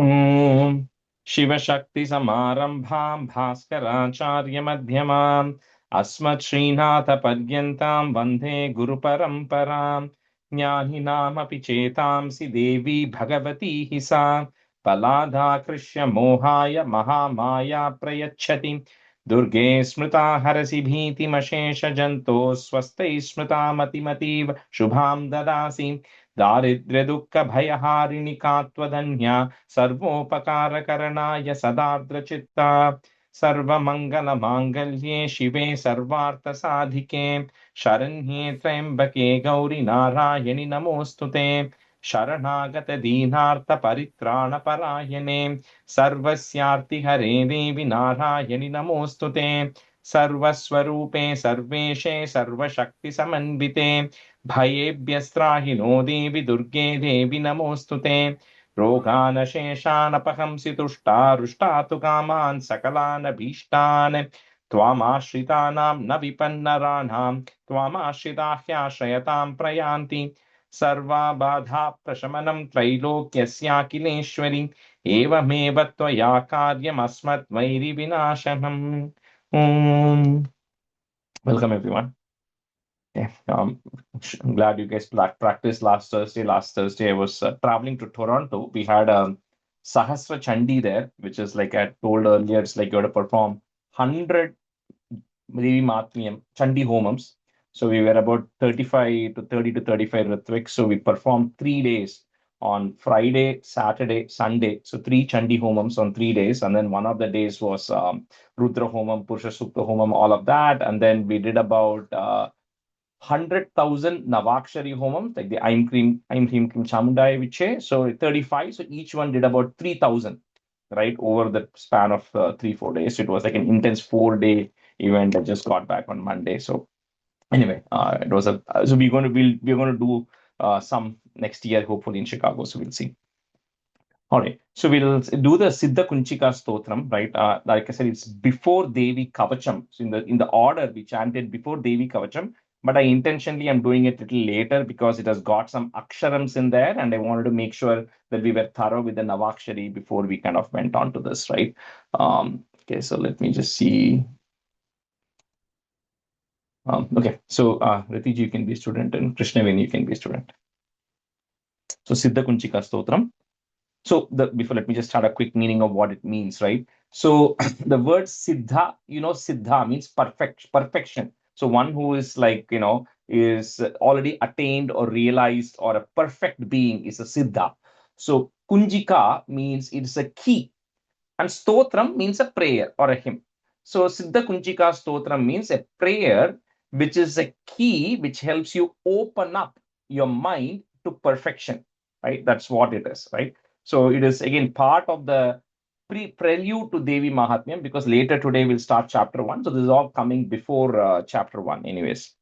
ॐ शिवशक्तिसमारम्भां भास्कराचार्यमध्यमाम् अस्मच्छ्रीनाथपर्यन्तां वन्दे गुरुपरम्पराम् ज्ञानिनामपि चेतांसि देवी भगवती हि सा पलादाकृष्य मोहाय महामाया प्रयच्छति दुर्गे स्मृता हरसि भीतिमशेषजन्तोः स्वस्यै स्मृता मतिमतीव शुभां ददासि दारिद्र्यदुःखभयहारिणि का त्वदन्या सर्वोपकारकरणाय सदार्द्रचित्ता सर्वमङ्गलमाङ्गल्ये शिवे सर्वार्थसाधिके शरण्ये त्र्यम्बके गौरि नारायणि नमोऽस्तु ते शरणागतदीनार्तपरित्राणपरायणे सर्वस्यार्तिहरे देवि नारायणि नमोऽस्तु ते सर्वस्वरूपे सर्वेशे सर्वशक्तिसमन्विते भयेभ्यस्त्राहि नो देवि दुर्गे देवि नमोऽस्तु ते रोगानशेषानपहंसि तुष्टारुष्टातु कामान् सकलानभीष्टान् त्वामाश्रितानां न विपन्नराणां त्वामाश्रिताः ह्याश्रयतां प्रयान्ति सर्वाबाधा प्रशमनं त्रैलोक्यस्याखिलेश्वरि एवमेव त्वया कार्यमस्मद्वैरिविनाशनम् ॐ welcome everyone. Yeah, I'm glad you guys practiced last Thursday. Last Thursday, I was traveling to Toronto. We had Sahasra Chandi there, which is like I told earlier, it's like you have to perform 100 Devi Mahatmyam Chandi Homams. So we were about 35 to 30 to 35 Ritviks. So we performed 3 days on Friday, Saturday, Sunday. So three Chandi Homams on 3 days. And then one of the days was Rudra Homam, Purusha Sukta Homam, all of that. And then we did about 100,000 Navakshari Homams, like the Aim Krim Chamundaya Viche. So 35. So each one did about 3,000, right, over the span of 3-4 days. So it was like an intense 4-day event. I just got back on Monday. So anyway, it was so we're going to do some next year, hopefully in Chicago. So we'll see. All right. So we'll do the Siddha Kunjika Stotram, right? Like I said, it's before Devi Kavacham. So in the order we chanted before Devi Kavacham, but I intentionally am doing it a little later because it has got some aksharams in there, and I wanted to make sure that we were thorough with the Navakshari before we kind of went on to this, right? Okay, so let me just see. Okay, so Ritiji, you can be a student, and Krishnaveni, you can be a student. So Siddha Kunjika Stotram. So before, let me just start a quick meaning of what it means, right? So the word Siddha, Siddha means perfection. So one who is like, is already attained or realized or a perfect being is a Siddha. So Kunjika means it's a key, and Stotram means a prayer or a hymn. So Siddha Kunjika Stotram means a prayer, which is a key which helps you open up your mind to perfection, right? That's what it is, right? So it is again part of the prelude to Devi Mahatmyam, because later today we'll start chapter 1. So this is all coming before chapter 1 anyways.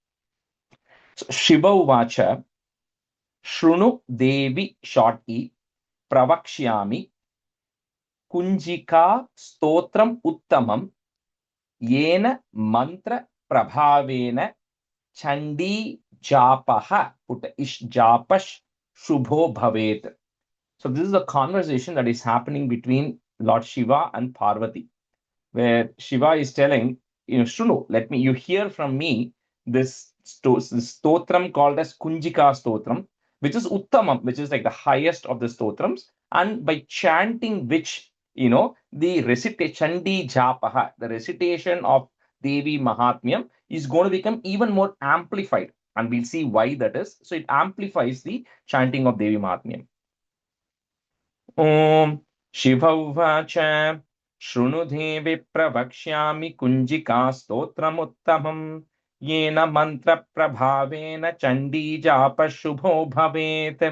So Shiva Uvacha Shrunu Devi short e Pravakshyami Kunjika Stotram Uttamam Yena Mantra Prabhavena Chandi Japaha put ish Japash Shubho Bhavet. So this is a conversation that is happening between Lord Shiva and Parvati, where Shiva is telling, Shunu, you hear from me this stotram called as Kunjika Stotram, which is Uttamam, which is like the highest of the stotrams, and by chanting which, the recitation, Chandi Japaha, the recitation of Devi Mahatmyam is going to become even more amplified. And we'll see why that is. So it amplifies the chanting of Devi Mahatmyam. ॐ शिव उवाच शृणु देवि प्रवक्ष्यामि कुञ्जिका स्तोत्रमुत्तमम् येन मन्त्रप्रभावेन चण्डीजापः शुभो भवेत्.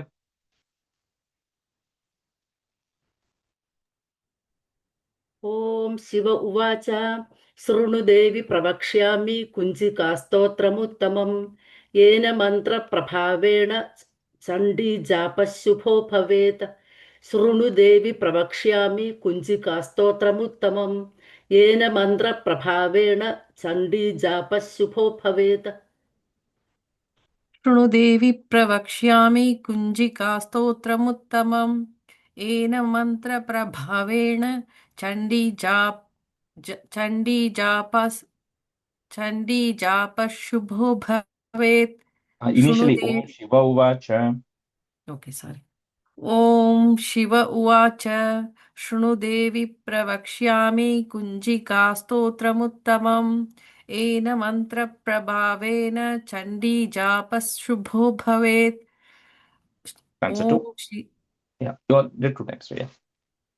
ॐ शिव उवाच शृणु देवि प्रवक्ष्यामि कुञ्जिकास्तोत्रमुत्तमम् येन मन्त्रप्रभावेण चण्डीजापः शुभो भवेत्. शृणु देवि प्रवक्ष्यामि कुञ्जिकास्तोत्रमुत्तमम् येन मन्त्रप्रभावेण चण्डीजापः शुभो भवेत्. शृणु देवि प्रवक्ष्यामि कुञ्जिकास्तोत्रमुत्तमम् येन मन्त्रप्रभावेण चण्डी जाप चण्डी जापस् चण्डी जापशुभो भवेत् Initially, शृणुते Om Shiva Uvacha. Okay sorry ॐ शिव उवाच शृणु देवि प्रवक्ष्यामि कुञ्जिका स्तोत्रमुत्तमम् येन मन्त्रप्रभावेन चण्डी जापशुभो भवेत् Answer Om two. Yeah, you all did two times. So yeah.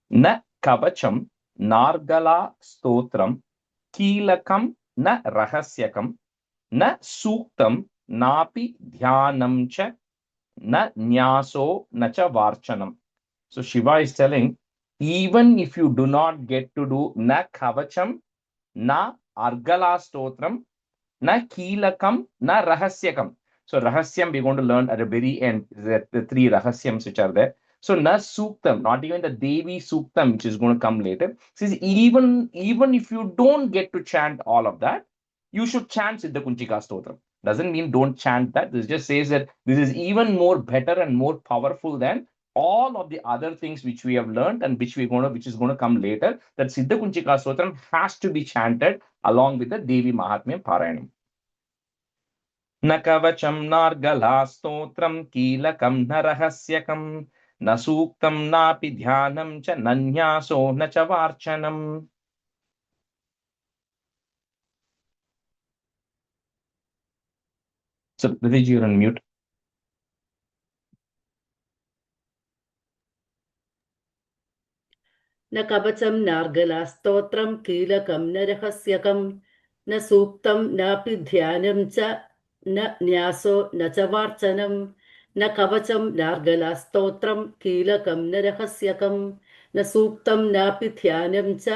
Na kavacham nargala stotram कीलकं न रहस्यकं न सूक्तं नापि ध्यानं च न न्यासो न च varchanam. So Shiva is telling, even if you do not get to do na kavacham, na argala stotram, na keelakam, na rahasyakam. So rahasyam we're going to learn at the very end, the three rahasyams which are there. So na suktam, not even the Devi suktam, which is going to come later. Says even if you don't get to chant all of that, you should chant Siddha Kunjika Stotram. Doesn't mean don't chant that. This just says that this is even more better and more powerful than all of the other things which we have learned and which is going to come later. That Siddha Kunjika Stotram has to be chanted along with the Devi Mahatmyam Parayanam. न कवचं नार्गला स्तोत्रं कीलकं न रहस्यकं न सूक्तं नापि ध्यानं च न न्यासो न च वार्चनम्. So, Vidiji, you're on mute. न कवचं नार्गलास्तोत्रं कीलकं न रहस्यकं न सूक्तं नापि ध्यानं च न न्यासो न च वार्चनं न कवचं नार्गलास्तोत्रं कीलकं न रहस्यकं न सूक्तं नापि ध्यानं च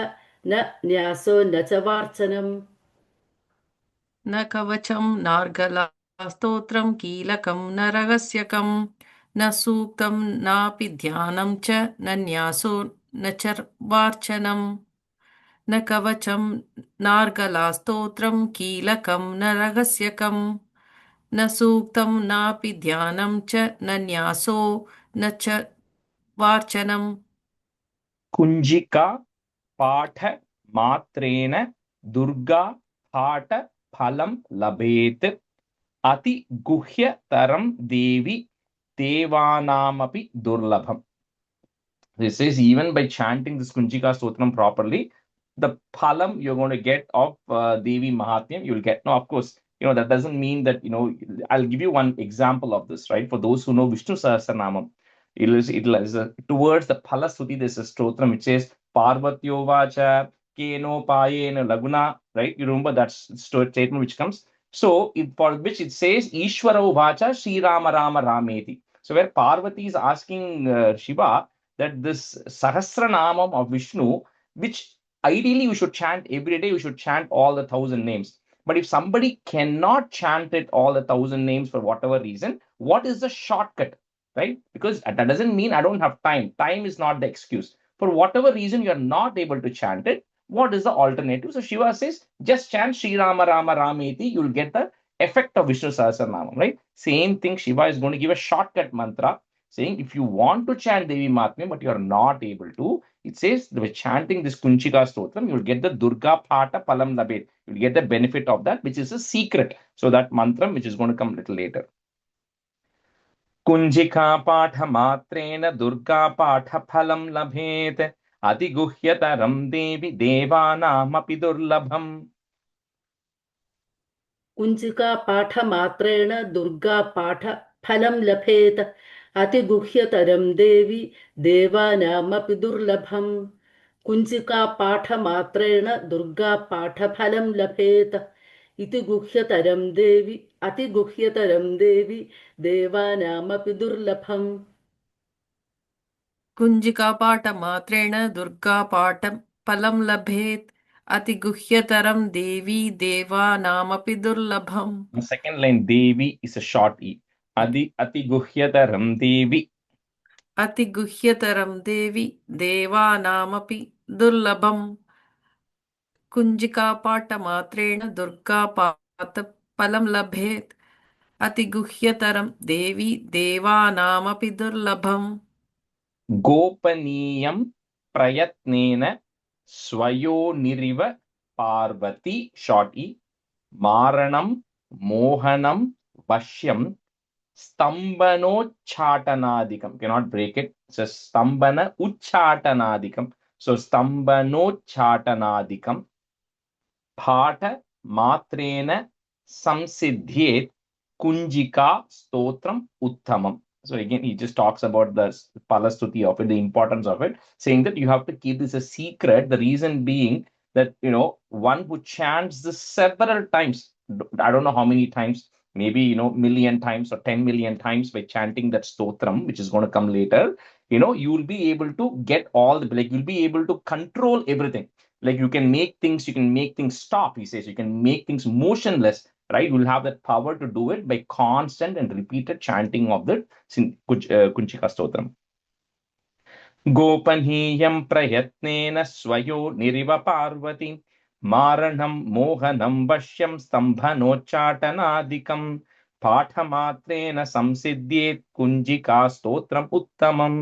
न न्यासो न च वार्चनम् न कवचं नार्गलास्तोत्रं कीलकं न रहस्यकं न सूक्तं नापि ध्यानं च न न्यासो न च वार्चनम् न कवचं नार्गलास्तोत्रं कीलकं न रहस्यकं न सूक्तं नापि ध्यानं च न न्यासो न च वार्चनम् Kunjika पाठ मात्रेण दुर्गा पाठ फलं लभेत अति गुह्यतरं देवी देवानामपि दुर्लभम्. This is even by chanting this Kunjika Stotram properly, the phalam you're going to get of Devi Mahatmyam, you'll get. Now, of course, that doesn't mean that, I'll give you one example of this, right? For those who know Vishnu Sahasranamam, it is towards the Phala Stuti, there's a stotram which says, Parvatyo Vacha, Keno Payena Laguna, right? You remember that statement which comes? So, for which it says, Ishvara Vacha, Sri Rama Rama Rameti. So, where Parvati is asking Shiva, that this Sahasranamam of Vishnu, which ideally you should chant every day, you should chant all the 1,000 names. But if somebody cannot chant it all the 1,000 names for whatever reason, what is the shortcut? Right? Because that doesn't mean I don't have time. Time is not the excuse. For whatever reason you are not able to chant it, what is the alternative? So Shiva says, just chant Sri Rama Rama Rameti, you'll get the effect of Vishnu Sahasranamam, right? Same thing, Shiva is going to give a shortcut mantra saying if you want to chant Devi Mahatmya but you are not able to, it says by chanting this Kunchika Stotram, you'll get the Durga Pata Palam Labet. You'll get the benefit of that, which is a secret. So that mantra, which is going to come a little later. Kunjika Patha Matrena Durga Patha Phalam Labhet Adi Guhyataram Devi Devanamapi Durlabham. कुञ्चिका पाठमात्रेण दुर्गा पाठफलं लभेत अतिगुह्यतरं देवि देवानामपि दुर्लभम् कुञ्चिका पाठमात्रेण दुर्गा पाठफलं लभेत इति गुह्यतरं देवि अतिगुह्यतरं देवि देवानामपि दुर्लभम् कुञ्जिकापाठमात्रेण दुर्गापाठं फलं लभेत् अतिगुह्यतरं देवी देवानामपि दुर्लभम् The second line, Devi, is a short E. Ati Guhyataram Devi. अतिगुह्यतरं देवी देवानामपि दुर्लभम् कुञ्जिकापाठमात्रेण दुर्गापाठफलं लभेत् अतिगुह्यतरं देवी देवानामपि दुर्लभम् गोपनीयं प्रयत्नेन स्वयोनिरिव Parvati short e मारणं मोहनं वश्यं स्तम्भनोच्चाटनादिकं cannot break it, so stambana uchchatanadikam, so stambanoच्चाटनादिकं पाठ मात्रेण संसिद्ध्येत kunjika stotram uttamam. So again, he just talks about the palastuti of it, the importance of it, saying that you have to keep this a secret. The reason being that, one who chants this several times, I don't know how many times, maybe, million times or 10 million times by chanting that stotram, which is going to come later, you will be able to get all the, like, you'll be able to control everything. Like you can make things stop. He says you can make things motionless, right? You'll have that power to do it by constant and repeated chanting of the Kunchika Stotram. गोपनीयं प्रयत्नेन स्वयो निरिव पार्वती मारणं मोहनं वश्यं स्तम्भनोच्चाटनादिकं पाठमात्रेण संसिद्ध्येत् कुञ्जिका स्तोत्रम् उत्तमम्.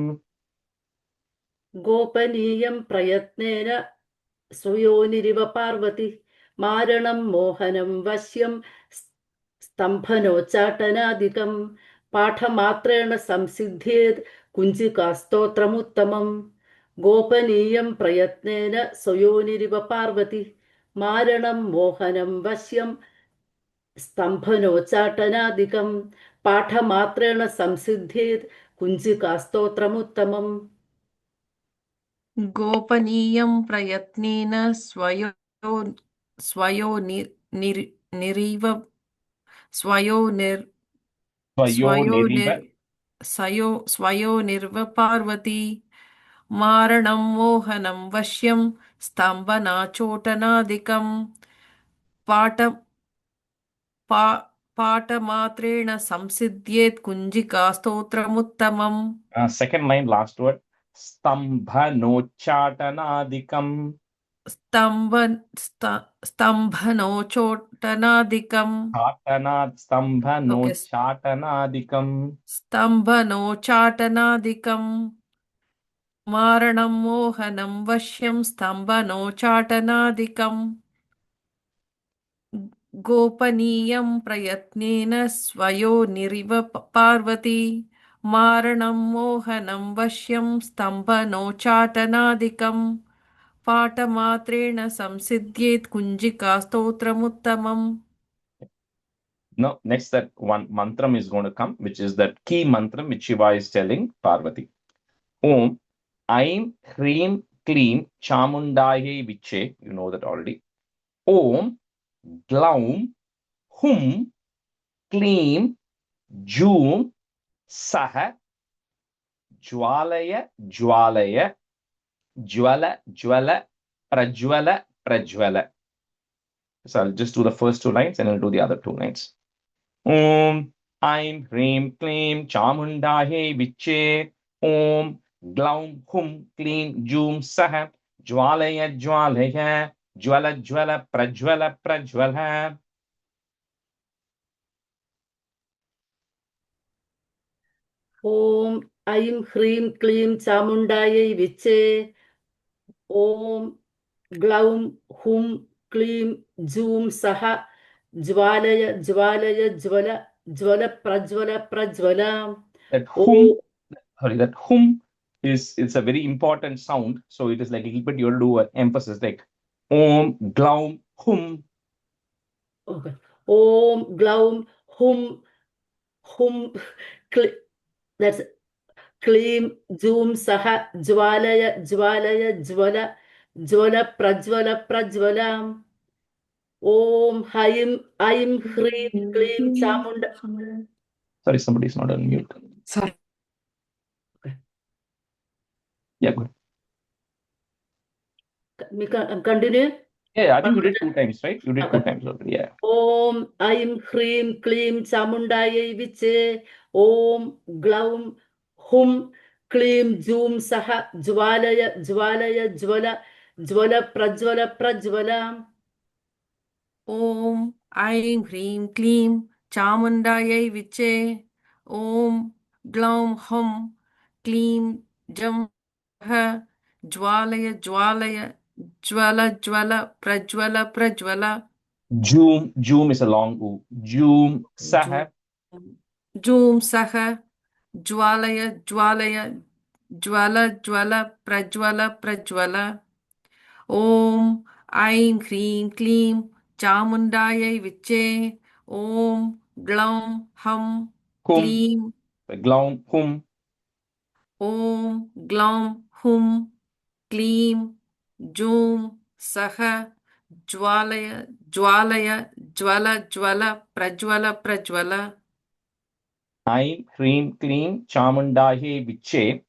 गोपनीयं प्रयत्नेन स्वयोनिरिव पार्वती मारणं मोहनं वश्यं स्तम्भनोच्चाटनादिकं पाठमात्रेण संसिद्ध्येत् कुञ्जिकास्तोत्रमुत्तमम् गोपनीयं प्रयत्नेन स्वयोनिरिव पार्वती मारणं मोहनं वश्यं स्तम्भनोच्चाटनादिकं पाठमात्रेण संसिद्ध्येत् कुञ्जिकास्तोत्रमुत्तमम् गोपनीयं प्रयत्नेन स्वयो निरिव स्वयो निर् स्वयो स्वयोनिरिव निर् स्वयो निर्व पार्वती मारणं मोहनं वश्यं स्तम्भनाचोटनादिकं पाठ पाठमात्रेण संसिद्ध्येत् कुञ्जिका स्तोत्रमुत्तमम्. second line, last word, स्तम्भनोच्चाटनादिकं स्तम्भनोचोटनादिकम्. स्तम्भनोच्चाटनादिकं स्तम्भनोचाटनादिकम् मारणं मोहनं वश्यं स्तम्भनोचाटनादिकम् गोपनीयं प्रयत्नेन स्वयोनिरिव पार्वती मारणं मोहनं वश्यं स्तम्भनोचाटनादिकम् पाठमात्रेण संसिद्ध्येत् कुञ्जिका स्तोत्रमुत्तमम्. No, next that one mantram is going to come, which is that key mantram which Shiva is telling Parvati. Om Aim Hreem Kleem Chamundaye Viche. You know that already. Om Glaum Hum Kleem Jum Saha Jwalaya Jwalaya Jwala Jwala Prajwala Prajwala. So I'll just do the first two lines and I'll do the other two lines. Om Aim Hreem Kleem Chamundaye Viche. Om Glaum Hum Kleem Jum Saha Jwalaya Jwalaya Jwala Jwala Prajwala Prajwala. ॐ ऐं ह्रीं क्लीं चामुण्डायै विच्चे ॐ ग्लौं हुं क्लीं जूं सः ज्वालय ज्वालय ज्वल ज्वल प्रज्वल प्रज्वल That Om that hum is, it's a very important sound. So it is like a little bit, you'll do an emphasis like Om Glaum Hum. ॐ ग्लौं हुं that's क्लीं जूं सः ज्वालय ज्वालय ज्वल ज्वल प्रज्वल प्रज्वल ॐ ऐं ह्रीं क्लीं चामुण्ड Sorry, somebody's not on mute. Sorry. Yeah, good. Continue. Yeah, I think you did two times, right? You did two times already. Yeah. ॐ ऐं ह्रीं क्लीं चामुण्डायै विचे ॐ ग्लौं हुं क्लीं जूं सः ज्वालय ज्वालय ज्वल ज्वल प्रज्वल प्रज्वल ॐ ऐं ह्रीं क्लीं चामुण्डायै विचे ॐ ग्लौं हुं क्लीं जं ज्वालय ज्वालय ज्वल ज्वल प्रज्वल प्रज्वल Joom. Joom is a long U. Joom. Sah. जूं सः ज्वालय ज्वालय ज्वल ज्वल प्रज्वल प्रज्वल ॐ ऐं ह्रीं क्लीं चामुण्डायै विच्चे ॐ ग्लौं हं Hum. क्लीं Gloum. Hum. ॐ ग्लौं हुं क्लीं जूं सः ज्वालय ज्वालय ज्वल ज्वल प्रज्वल प्रज्वल Aim. Hreem. Clean. Chamundahe. Viche.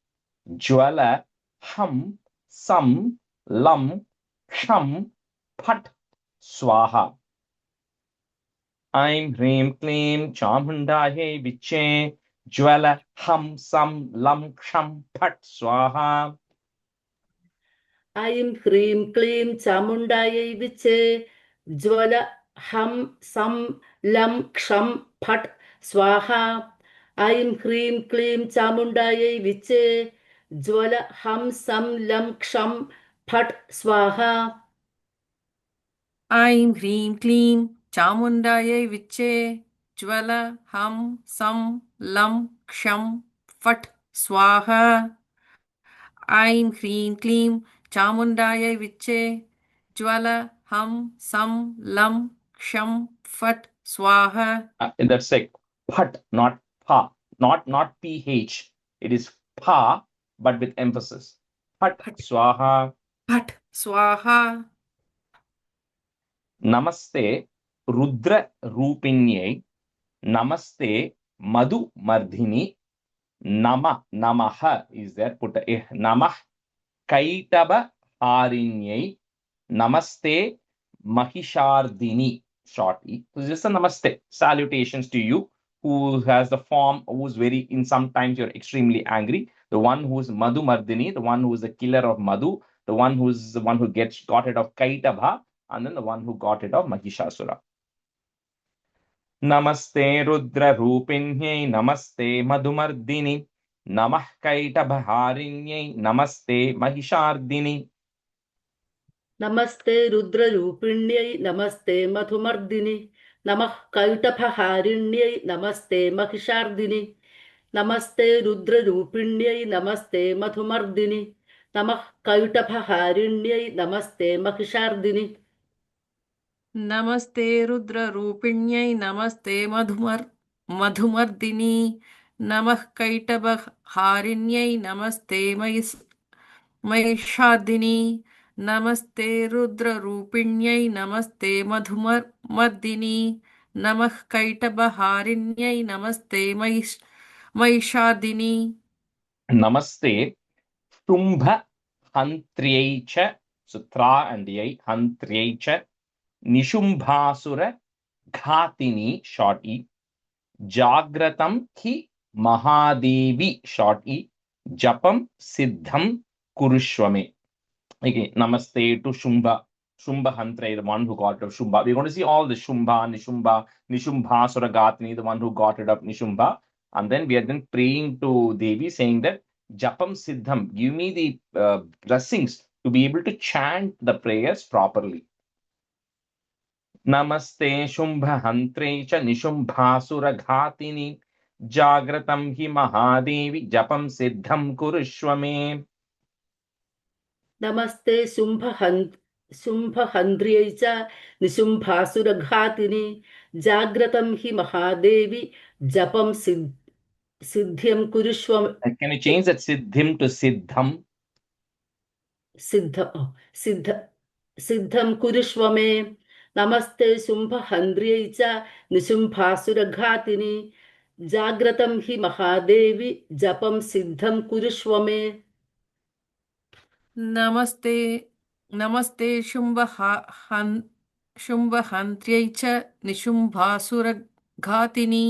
Jwala. Hum. Sam. Lam. Sham. Phat. Swaha. Aim. Hreem. Clean. Chamundahe. Viche. Jwala. Hum. Sam. Lam. Sham. Phat. Swaha. ऐं ह्रीं क्लीं चामुण्डायै विचे ज्वल हं सं लं क्षं फट् स्वाहा ऐं ह्रीं क्लीं चामुण्डायै विचे ज्वल हं सं लं क्षं फट् स्वाहा ऐं ह्रीं क्लीं चामुण्डायै विच्चे ज्वल हं सं लं क्षं फट् स्वाहा ऐं ह्रीं क्लीं चामुण्डायै विच्चे ज्वल हं सं लं क्षं फट् स्वाहा That's like phat, not pa, not ph. It is pa, but with emphasis. Phat फट् swaha. फट् स्वाहा Namaste Rudra Rupinyai. Namaste Madhu Mardhini. Namaha is there. Put a Namah Kaitaba Harinyai. Namaste Mahishardini. Shortly. So just a namaste. Salutations to you who has the form, who's very, in sometimes you're extremely angry. The one who's Madhu Mardini, the one who's the killer of Madhu, the one who's the one who got it of Kaitabha, and then the one who got it of Mahishasura. Namaste Rudra Rupinyai. Namaste Madhumardini. Namah Kaitabharinyai. Namaste Mahishardini. नमस्ते रुद्ररूपिण्यै नमस्ते मधुमर्दिनि नमः कैटभहारिण्यै नमस्ते महिषार्दिनि नमस्ते रुद्ररूपिण्यै नमस्ते मधुमर्दिनि नमः कैटभहारिण्यै नमस्ते महिषार्दिनि नमस्ते रुद्ररूपिण्यै नमस्ते मधुमर्दिनी नमः कैटभहारिण्यै नमस्ते महिषादिनी नमस्ते रुद्ररूपिण्यै नमस्ते मधुमर्दिनी नमः कैटभहारिण्यै नमस्ते महिषादिनी Namaste Shumbha Hantryecha. So Tra and Yai Hantryecha. Nishumbhasura Ghatini. Short E. Jagratam Hi Mahadevi. Short E. Japam Siddham Kurushwame. Okay, namaste to Shumba. Shumba Hantre, the one who got it of Shumba. We're going to see all the Shumba, Nishumba, Nishumbha Suragatni, the one who got it of Nishumba. And then we are then praying to Devi, saying that Japam Siddham, give me the blessings to be able to chant the prayers properly. Namaste Shumbha Hantre cha Nishumbha Suragatini. Jagratam hi Mahadevi Japam Siddham Kurushwame. नमस्ते शुम्भहन्त्र्यै च निशुम्भासुरघातिनि जाग्रतं हि महादेवि जपं सिद्ध्यं कुरुष्व Can you change that Siddhim to Siddham? सिद्धं कुरुष्व मे नमस्ते शुम्भहन्त्र्यै च निशुम्भासुरघातिनि जाग्रतं हि महादेवि जपं सिद्धं कुरुष्व मे नमस्ते नमस्ते शुम्भहन्त्र्यै च निशुम्भासुरघातिनी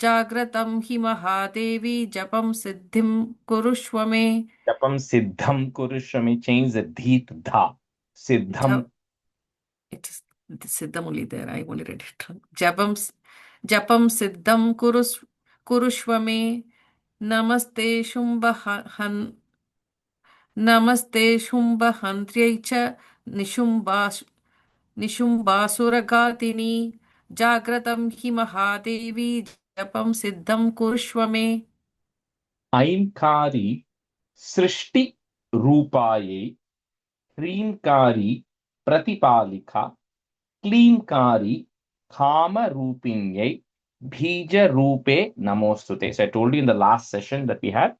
जाग्रतं हि महादेवी जपं सिद्धिं कुरुष्व मे Japam Siddham Kurushwami. Change the Dheet Dha. Siddham. It is Siddham only there. I only read it wrong. Japam Siddham Kurushva me. Namaste नमस्ते शुम्भहन्त्र्यै च निशुम्बासुरघातिनि जाग्रतं हि महादेवी जपं सिद्धं कुरुष्व मे। ऐंकारी सृष्टि रूपायै ह्रींकारी प्रतिपालिका क्लींकारी कामरूपिण्यै बीजरूपे नमोस्तुते. So I told you in the last session that we had,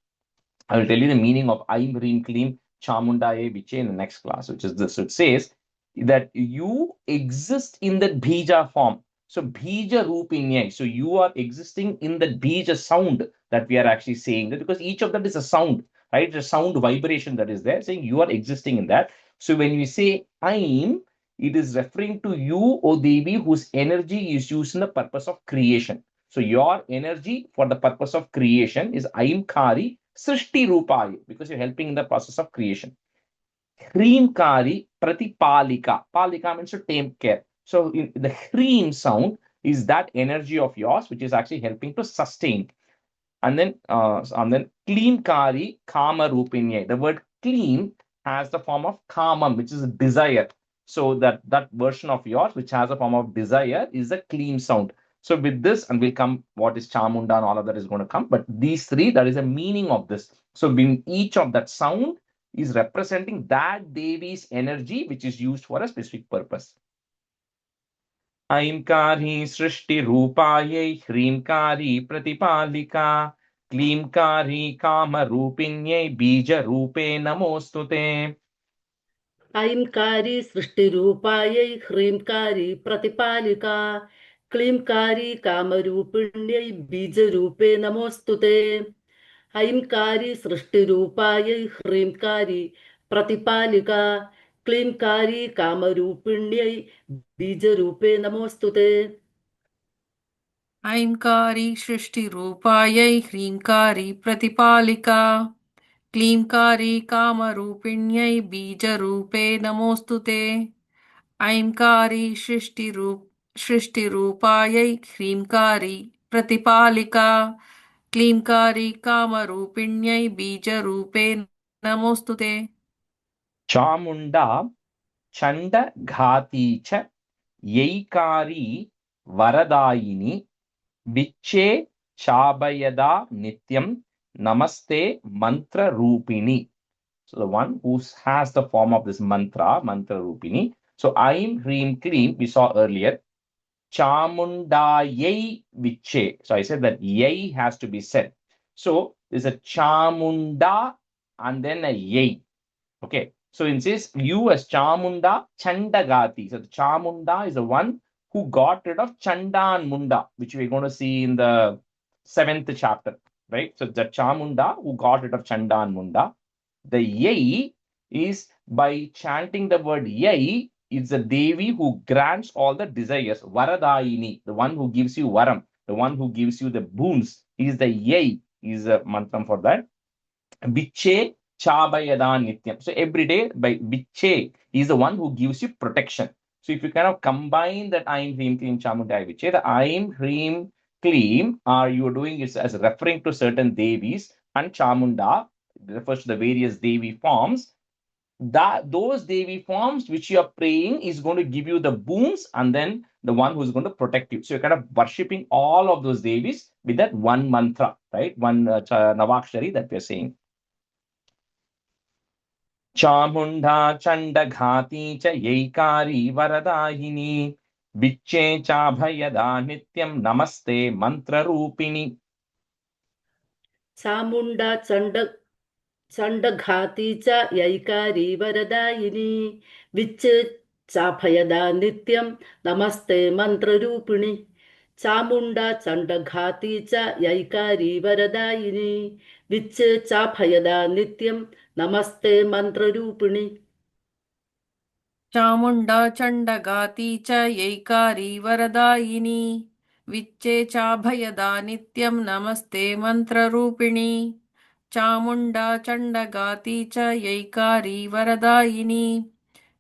I will tell you the meaning of Aim Hreem Kleem Chamundaye Viche in the next class, which is this. So it says that you exist in the Bija form. So Bija Rupinyai. So you are existing in the Bija sound that we are actually saying that, because each of them is a sound, right? It's a sound vibration that is there, saying you are existing in that. So when we say Aim, it is referring to you, O Devi, whose energy is used in the purpose of creation. So your energy for the purpose of creation is Aimkari Srishti Rupai, because you're helping in the process of creation. Hreemkari Pratipalika. Palika means to take care. So the Hreem sound is that energy of yours, which is actually helping to sustain. And then Kleemkari Kama Rupinya. The word Kleem has the form of Kamam, which is desire. So that version of yours, which has a form of desire, is a Kleem sound. So with this, and we'll come what is Chamunda and all of that is going to come. But these three, that is the meaning of this. So in each of that sound is representing that Devi's energy, which is used for a specific purpose. ऐंकारी सृष्टिरूपायै ह्रींकारी प्रतिपालिका क्लींकारी कामरूपिण्यै बीजरूपे नमोऽस्तुते. ऐंकारी सृष्टिरूपायै ह्रींकारी प्रतिपालिका क्लींकारी कामरूपिण्यै बीजरूपे नमोऽस्तुते। ऐंकारी सृष्टिरूपायै ह्रींकारी प्रतिपालिका क्लींकारी कामरूपिण्यै बीजरूपे नमोऽस्तुते। ऐंकारी सृष्टिरूपायै ह्रींकारी प्रतिपालिका क्लींकारी कामरूपिण्यै बीजरूपे नमोऽस्तु ते। ऐंकारी सृष्टिरूपायै ह्रींकारी प्रतिपालिका क्लींकारी कामरूपिण्यै बीजरूपे नमोऽस्तु ते। चामुण्डा चण्डघाती च यैकारी वरदायिनी विच्चे चाभयदा नित्यं नमस्ते mantra-rupini. So the one who has the form of this mantra Rupini. So Aim Hreem Kleem, we saw earlier. Chamundayai Viche. So I said that Yai has to be said. So there's a Chamunda and then a Yai. Okay. So it says you as Chamunda Chandagati. So the Chamunda is the one who got rid of Chanda and Munda, which we're going to see in the 7th chapter. Right? So the Chamunda who got rid of Chanda and Munda. The Yai is by chanting the word Yai, it's the Devi who grants all the desires. Varadayini, the one who gives you Varam, the one who gives you the boons, is the Yai, is a mantra for that. Biche Chabayada Nityam. So every day by Biche is the one who gives you protection. So if you kind of combine that Aim Hreem Kleem Chamundai Viche, the Aim Hreem Kleem are you doing is as referring to certain Devis, and Chamunda refers to the various Devi forms. That those Devi forms which you are praying is going to give you the boons, and then the one who's going to protect you. So you're kind of worshipping all of those Devis with that one mantra, right? One Navakshari that we're saying. Chamunda Chandagati cha Yaikari Varadayini Viche Chabhayada Nityam Namaste Mantra Rupini. Chamunda चण्डघाती च यैकारी वरदायिनी विच्चे चाभयदा नित्यं नमस्ते मन्त्ररूपिणि। चामुण्डा चण्डघाती च यैकारी वरदायिनी विच्चे चाभयदा नित्यं नमस्ते मन्त्ररूपिणि। चामुण्डा चण्डगाती च यैकारी वरदायिनी विच्चे चाभयदा नित्यं नमस्ते मन्त्ररूपिणी। चामुण्डा चण्डगाती च यैकारी वरदायिनी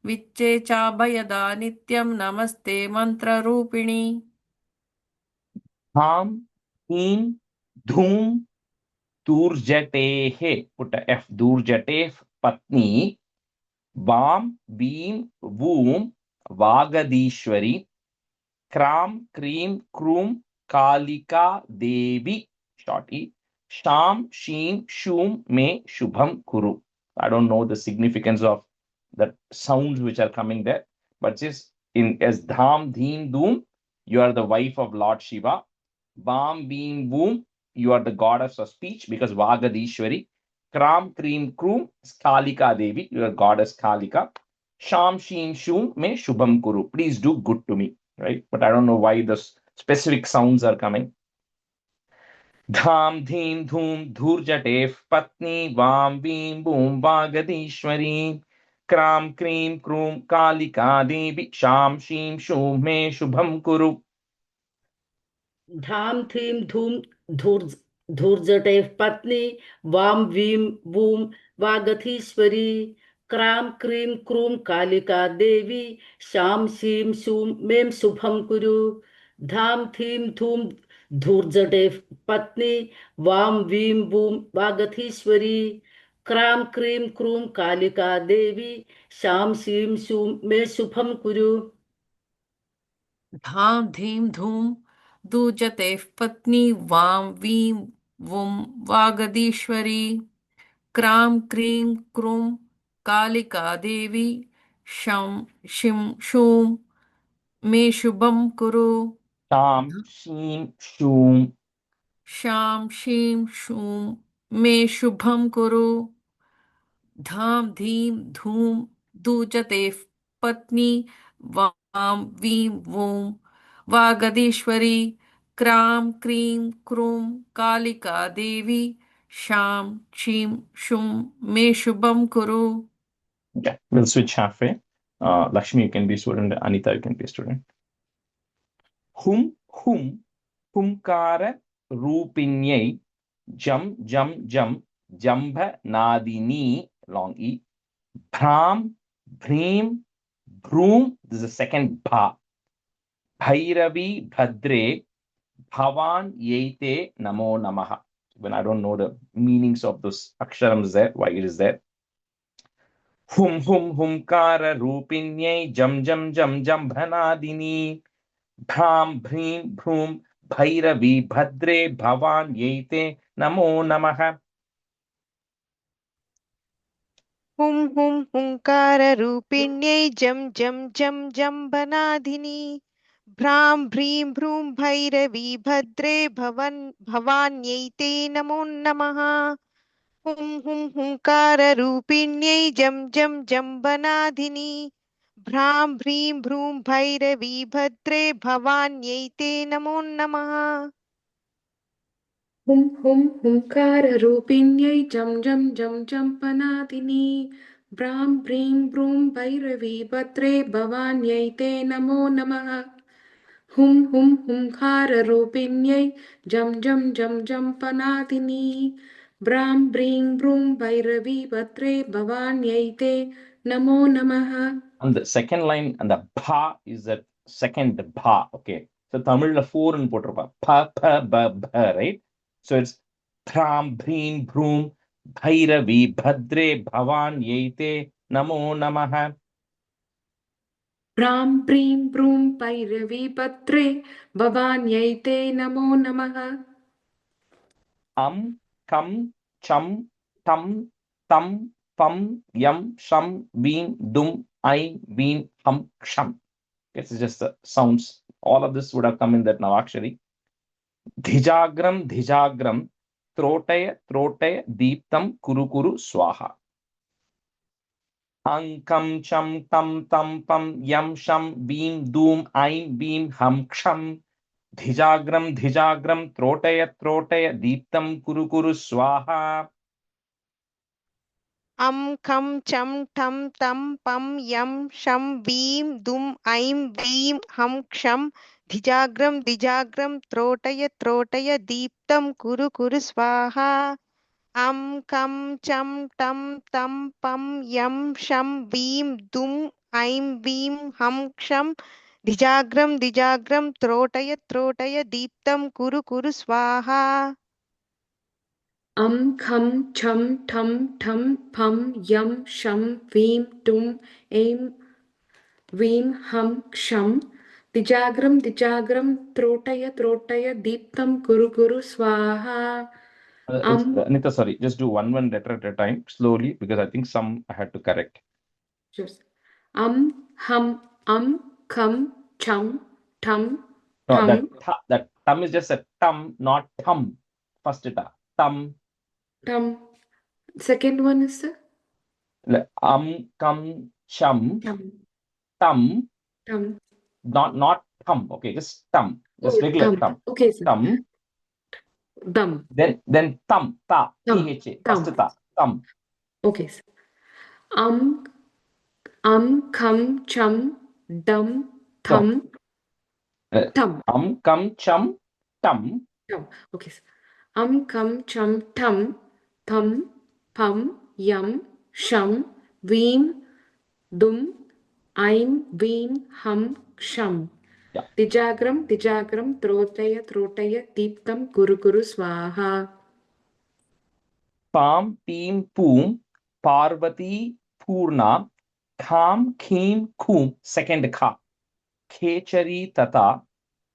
विच्चे चाभयदा नित्यं नमस्ते मन्त्ररूपिणी। Ham, Him, Dhum, Durjatehe, put a F, Durjatehe Patni, Vam, Veem, Voom, Vagadishwari, Kram, Kreem, Krum, Kalika, Devi, short E, Sham, Sheem, Shum, Me, Shubham, Kuru. I don't know the significance of the sounds which are coming there, but just in as Dham, Dheem, Doom, you are the wife of Lord Shiva. Vam, Beam, Boom, you are the goddess of speech because Vagadishwari. Kram, Kreem, Krum, Kalika Devi, you are goddess Kalika. Sham, Sheem, Shum, Me, Shubham, Kuru. Please do good to me, right? But I don't know why the specific sounds are coming. Dham, Dheem, Dhoom, Dhurjatef, Patni, Vam, Veem, Boom, Vagadishwari. Kram, Kreem, Krum, Kalika Devi, Sham, Sheem, Shum, Me, Shubham, Kuru. धाम theme धूम धूर्जटे पत्नी वाम Vim वूम वागधीश्वरी cram cream क्रूम Kalika Devi शाम शीम शूम ma'am Shubham कुरु धाम theme धूम धूर्जटे पत्नी वाम Vim वूम वागधीश्वरी cram cream क्रूम Kalika Devi शाम शीम शूम मे शुभम कुरु धाम धीम धूम दूजते पत्नी वाम Vim वुम वागदीश्वरी cram cream क्रूम Kalika Devi शम शिम शूम मे शुभम कुरु Sham, Sheem, Shum. शाम शीम शूम मे शुभम कुरु धाम धीम धूम दूजते पत्नी वाम Vim वूम वागदीश्वरी cram cream क्रूम Kalika Devi शाम शीम शुम मे शुभम कुरु. Okay, we'll switch halfway. Lakshmi, you can be student. Anita, you can be student. Hum, humkara, rupinyai, jam, jambha, nadini, long E, bhram, bhreem, bhroom, this is the second bha, bhairavi, bhadre, bhavan, yete, namo, namaha. When I don't know the meanings of those aksharams there, why it is there. Humkara, rupinyai, jam, jambhanadini, भ्रां भ्रीं भ्रूं भैरवी भद्रे भवान येते नमो नमः. हुंकाररूपिण्यै जं जम्बनाधिनी भ्रां भ्रीं भ्रूं भैरवी भद्रे भवान्यै ते नमो नमः. हुंकाररूपिण्यै जं जम्बनाधिनी भ्रां भ्रीं भ्रूं भैरवी भद्रे भवान्यै ते नमो नमः. हुंकाररूपिण्यै जम्पनादिनी भ्रां भ्रीं भ्रूं भैरवी भद्रे भवान्यै ते नमो नमः. हुंकाररूपिण्यै जम्पनादिनी भ्रां भ्रीं भ्रूं भैरवी भद्रे भवान्यै ते नमो नमः. And the second line and the bha is that second bha. Okay, so Tamil la 4 and potrapa pa pa ba ba, right? So it's thram bhreem bhroom bhairavi bhadre bhavan yete namo namaha. भ्रां प्रीं प्रूं भैरवी भद्रे भवान्यै ते नमो नमः. Kam cham tam tam pam yam sham beam dum I beam hum sham. It's just the sounds. All of this would have come in that Navakshari. Dhijagram trotaya deeptam kuru swaha. Ankam cham tam tam pam yam sham beam doom I beam hum ksham. Dhijagram trotaya deeptam kuru swaha. खं चं ठं तं पं यं शं वीं दुं ऐं वीं हं क्षं धिजाग्रं त्रोटय दीप्तं कुरु स्वाहा. खं चं ठं तं पं यं शं वीं दुं ऐं वीं हं क्षं धिजाग्रं त्रोटय दीप्तं कुरु स्वाहा. खं छं ठं ठं फं यं शं वीं टुं ऐं वीं हं क्षं दिजाग्रं त्रोटय त्रोटय दीप्तं कुरु कुरु स्वाहा Anita, sorry, just do one letter at a time slowly because I think some I had to correct. hum khum chum tum No, tum that tum is just a tum, not thum. First ta tum. tum. Second one is the Cum, chum, tum tum, tum. not thum. Okay, just tum, just Oh, regular tum. tum. Okay, sir. Tum. Dum. Then thumb, ta, Tum. tha, Tum. first ta, thumb. Okay, sir. Um khum chum dum No, thum tum cum, chum, tum. tum. Okay, sir. Khum chum tum thum pum yum shum veem dum ऐं वीं हं क्षं Yeah. दिजाग्रं त्रोटय त्रोटय दीप्तं कुरु कुरु स्वाहा Pam, Peem, Poom, Parvati, Purna, Kham, Khim, Khum, second Kha, Khechari, Tata,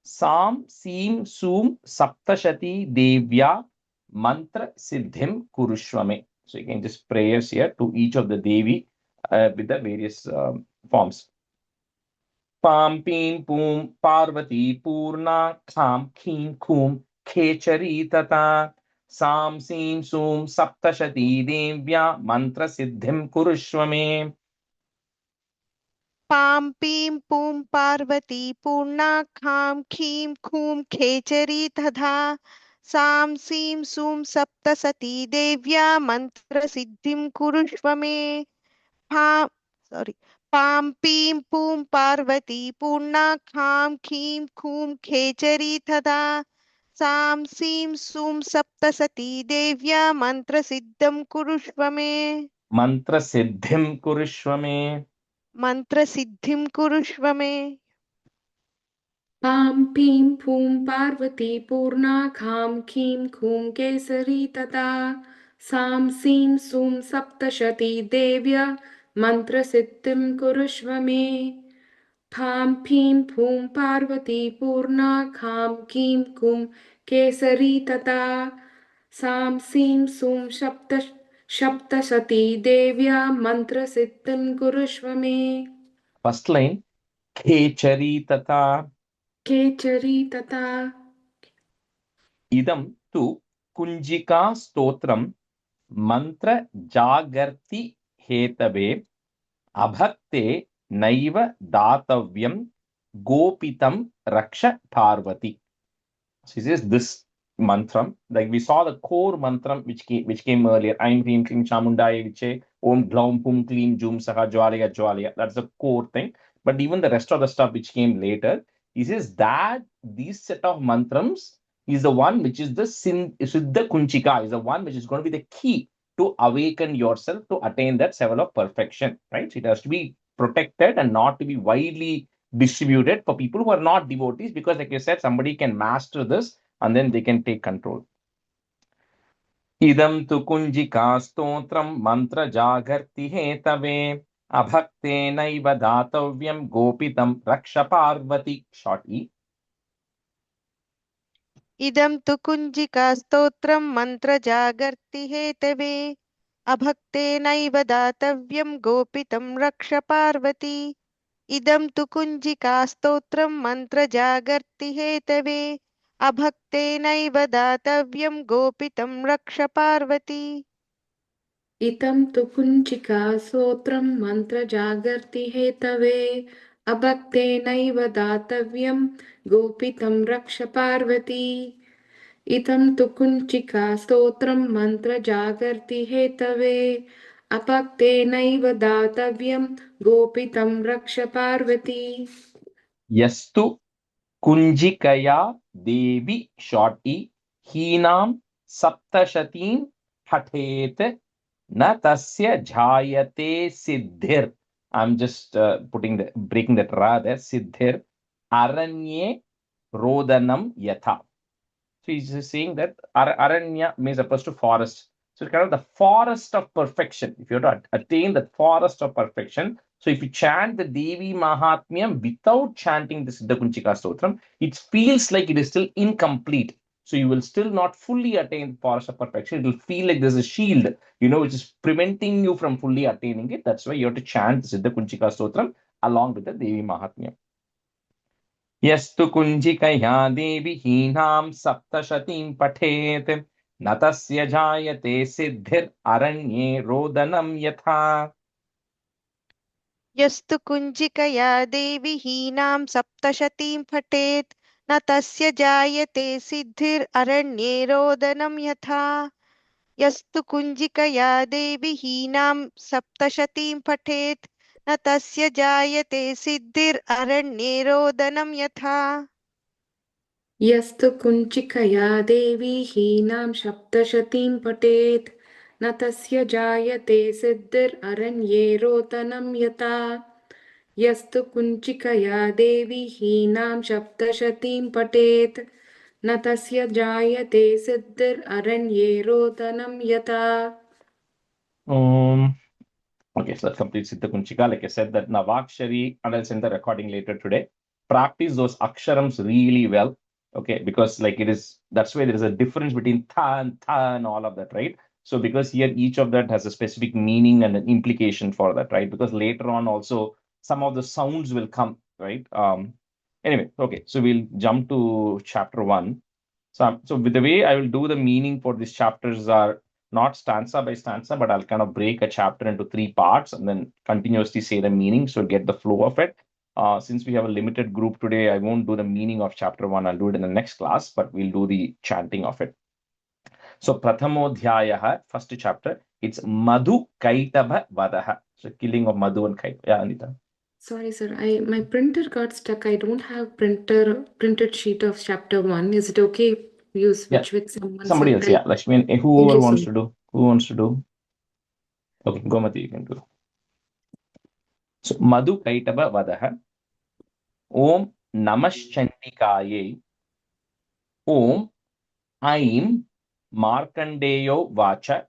Sam, Seem, Soom, Saptashati, Devya, Mantra, Siddhim, Kurushvame. So you can just prayers here to each of the Devi with the various forms. Pam, Pim, Pum, Parvati, Purna, Kham, Khim, Khum, Khechari, Tata, Sam, Sim, Sum, Saptashati, Devya, Mantra, Siddhim, Kurushvame. पां पीं पूं पार्वती पूर्णाखां खीं खूं खेचरी तथा सां सीं सूं सप्तसती देव्या मन्त्रसिद्धिं कुरुष्व मे पां sorry पां पीं पूं पार्वती पूर्णाखां खीं खूं खेचरी तथा सां सीं सूं सप्तसती देव्या मन्त्रसिद्धं कुरुष्व मे Mantra, Siddhim, Kurushvame. मन्त्रसिद्धिं कुरुष्व मे पां पीं पूं पार्वती पूर्णाखां खीं खूं केसरी तथा सां सीं सूं सप्तशती देव्य मन्त्रसिद्धिं कुरुष्व मे फां फीं फूं पार्वती पूर्णाखां कीं खूं केसरी तथा सां सीं सूं सप्तशती देव्या मन्त्रसिद्धिं कुरुष्व मे First line, Khechari, Tata. केचरी तथा Idam tu Kunjika Stotram, Mantra, Jagarti, Hetave. Abhakte naiva datavyam gopitam raksha parvati. She says this mantram, like we saw the core mantram which came earlier, Aim Hrim Klim Chamundaya Viche, Om Glaum Pum Klim Jum Saha Jwalaya Jwalaya. That's the core thing. But even the rest of the stuff which came later, he says that these set of mantrams is the one which is the Siddha Kunchika, is the one which is going to be the key to awaken yourself to attain that level of perfection, right? So it has to be protected and not to be widely distributed for people who are not devotees, because like you said, somebody can master this and then they can take control. Idam tu kunjika stotram mantra jagarti hetave abhakte naiva datavyam gopitam raksha parvati. Short E. इदं तु कुञ्जिकास्तोत्रं मन्त्रजागर्ति Hathaway अभक्तेनैव दातव्यं गोपितं रक्ष पार्वती इदं तु कुञ्जिकास्तोत्रं मन्त्रजागर्ति Hathaway अभक्तेनैव दातव्यं गोपितं रक्ष पार्वती इतं तु कुञ्चिका स्तोत्रं मन्त्रजागर्ति हेतवे अभक्तेनैव दातव्यं गोपितं रक्ष पार्वती इतं तु कुञ्चिका स्तोत्रं मन्त्रजागर्ति हेतवे अभक्तेनैव दातव्यं गोपितं रक्ष Parvati Yastu kunjikaya devi. Short E. Hinam saptashatim hathet na tasya jhayate siddhir. I'm just breaking that ra there. Siddhir aranye rodanam yatha. So he's just saying that aranya means opposed to forest. So it's kind of the forest of perfection. If you have to attain the forest of perfection, so if you chant the Devi Mahatmyam without chanting the Siddha Kunjika Stotram, it feels like it is still incomplete. So you will still not fully attain the forest of perfection. It will feel like there's a shield, which is preventing you from fully attaining it. That's why you have to chant the Siddha Kunjika Stotram along with the Devi Mahatmyam. यस्तु कुञ्जिकया देवी हीनां सप्तशतीं पठेत् न तस्य जायते सिद्धिररण्ये रोदनं यथा यस्तु कुञ्जिकया देवी हीनां सप्तशतीं पठेत् न तस्य जायते सिद्धिररण्ये रोदनं यथा यस्तु कुञ्जिकया देवी हीनां सप्तशतीं पठेत् न तस्य जायते सिद्धिररण्ये रोदनं यथा यस्तु कुञ्चिकया देवी हीनां सप्तशतीं पठेत् न तस्य जायते सिद्धिररण्ये रोदनं यथा यस्तु कुञ्चिकया देवी हीनां सप्तशतीं पठेत् न तस्य जायते सिद्धिररण्ये रोदनं यथा Okay, so that completes Siddha Kunchika. Like I said, that Navakshari, and I'll send the recording later today. Practice those aksharams really well. Okay, because that's why there is a difference between tha and all of that, right? So because here each of that has a specific meaning and an implication for that, right? Because later on also some of the sounds will come, right? Anyway, okay, so we'll jump to chapter 1. So with the way I will do the meaning for these chapters are not stanza by stanza, but I'll kind of break a chapter into 3 parts and then continuously say the meaning, so get the flow of it. Since we have a limited group today, I won't do the meaning of chapter 1. I'll do it in the next class, but we'll do the chanting of it. So Prathamodhyayah, first chapter, it's Madhu Kaitaba Vadaha. So killing of Madhu and Kaitaba. Yeah, Anita. Sorry, sir. My printer got stuck. I don't have printed sheet of chapter 1. Is it okay if you switch with someone? Somebody else, yeah. Lakshmi, Thank whoever you so wants much. to do. Who wants to do? Okay, Gomati, you can do. So Madhu Kaitaba Vadaha. Om Namaschandikaye. Om Aim Markandeyo Vacha.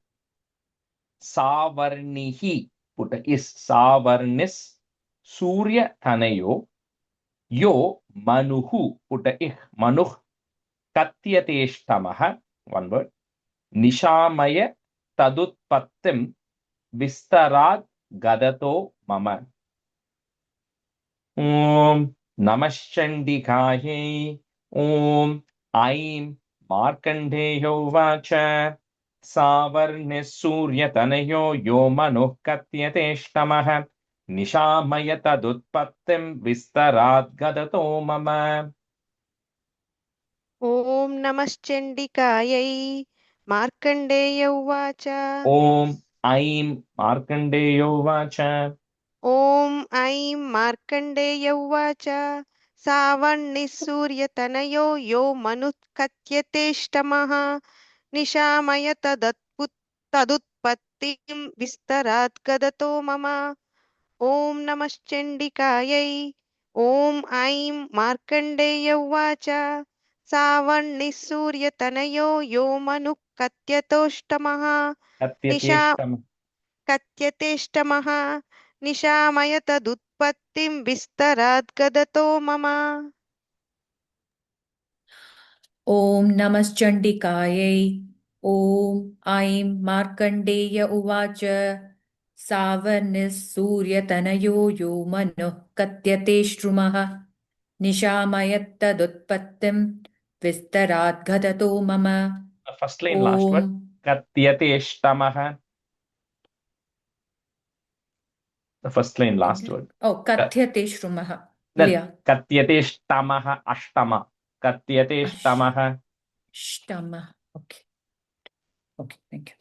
Savarnihi. Put a is Savarnis Surya Tanayo. Yo Manuhu. Put a ih Manuh Katyateshtamaha. One word. Nishamaya Tadutpattim Vistarad Gadato Mama. Om Namaschandikaye. Om Aim Markandeyo Vacha. Savarnisurya yo Manuh Katyateshtamaha. Nishamaya Tadutpattim Vistarad Gadato Mama. ॐ नमश्चण्डिकायै मार्कण्डेय उवाच Om Aim Markandeyo Vacha. ॐ ऐं मार्कण्डेय उवाच सावर्णिसूर्यतनयो यो मनुत्कथ्यतेष्टमः निशामय तदुत्पत्तिं विस्तरात् गदतो मम ॐ नमश्चण्डिकायै ॐ ऐं मार्कण्डेय उवाच सावर्णिसूर्यतनयो यो मनुः कथ्यतेष्टमः निशामय तदुत्पत्तिं विस्तरात् गदतो मम ॐ नमश्चण्डिकायै ॐ ऐं मार्कण्डेय उवाच सावर्णिसूर्यतनयो यो मनुः कथ्यतेष्टमः निशामयत्तदुत्पत्तिं विस्तरात् गदतो मम First line, last word. Katyateshtamaha. The first line, last word. Oh, कथ्यतेष्टमः. Katyateshtamaha ashtama. Katyateshtamaha. Ashtama. Okay. Okay, thank you.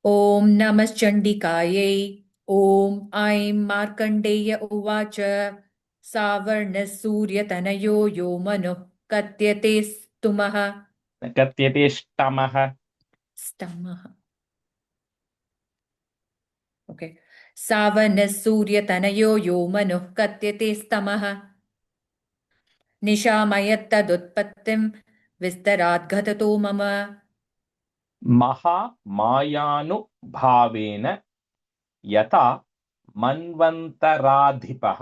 ॐ नमश्चण्डिकायै ॐ ऐं मार्कण्डेय उवाच सावर्णसूर्यतनयो यो मनुः कथ्यतेस्तुमः Katyateshtamaha. स्तमः. Okay. सावर्णसूर्यतनयो यो मनुः कथ्यतेस्तमः निशामयत्तदुत्पत्तिं विस्तराद्गततो मम महामायानुभावेन यथा मन्वन्तराधिपः